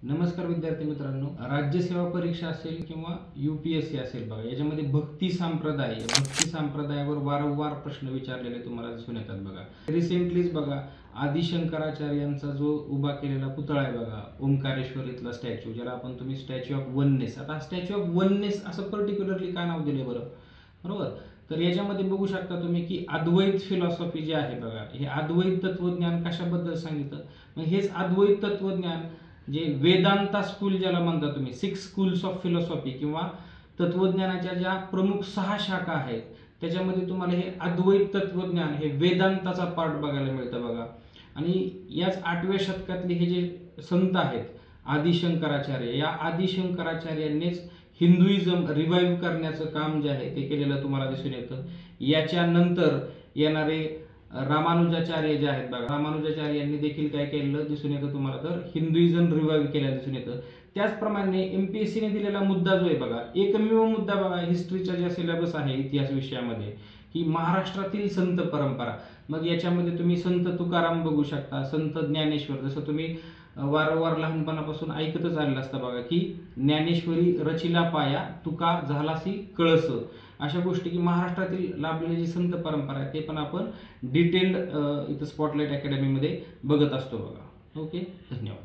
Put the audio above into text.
नमस्कार विद्यार्थी मित्रांनो, राज्यसेवा परीक्षा असेल किंवा यूपीएससी असेल बघा, याच्यामध्ये भक्ती संप्रदायावर वारंवार प्रश्न विचारलेले तुम्हाला दिसून येतात बघा. रिसेंटलीच बघा, आदि शंकराचार्यांचा जो उभा केलेला पुतळा आहे बघा, ओंकारेश्वर इथला स्टॅच्यू, ज्याला आपण तुम्ही स्टॅच्यू ऑफ वननेस. आता स्टॅच्यू ऑफ वननेस असं पर्टिक्युलरली का नाव दिले बरं? बरोबर. तर याच्यामध्ये बघू शकता तुम्ही की अद्वैत फिलॉसॉफी जे आहे बघा, हे अद्वैत तत्वज्ञान कशाबद्दल सांगितलं. मग हेच अद्वैत तत्वज्ञान जे वेदांता स्कूल ज्याला म्हणता तुम्ही, 6 स्कूल्स ऑफ फिलॉसॉफी किंवा तत्वज्ञानाच्या ज्या प्रमुख 6 शाखा आहेत, त्याच्यामध्ये तुम्हाला हे अद्वैत तत्वज्ञान हे वेदांताचा पार्ट बघायला मिळतं बघा. आणि याच 8व्या शतकातले हे जे संत आहेत आदि शंकराचार्य, या आदि शंकराचार्यांनीच हिंदुइझम रिवाईव्ह करण्याचं काम जे आहे ते केलेलं तुम्हाला दिसून येतं. याच्यानंतर येणारे रामानुजाचार्य जे आहेत बघा, रामानुजाचार्य यांनी देखील काय केलेलं दिसून येतं तुम्हाला, तर हिंदुइझम रिवाईव्ह केलेलं दिसून येतं. त्याचप्रमाणे एमपीएससीने दिलेला मुद्दा जो आहे बघा, एकमेव मुद्दा बघा हिस्ट्रीचा ज्या सिलेबस आहे इतिहास विषयामध्ये, की महाराष्ट्रातील संत परंपरा. मग याच्यामध्ये तुम्ही संत तुकाराम बघू शकता, संत ज्ञानेश्वर, जसं तुम्ही वारंवार लहानपणापासून ऐकतच आलेलं असतं बघा, की ज्ञानेश्वरी रचिला पाया तुका झालासी कळस. अशा गोष्टी की महाराष्ट्रातील लाभलेली जी संत परंपरा आहे ते पण आपण डिटेल्ड इथं स्पॉटलाइट अकॅडमीमध्ये बघत असतो बघा. ओके, धन्यवाद.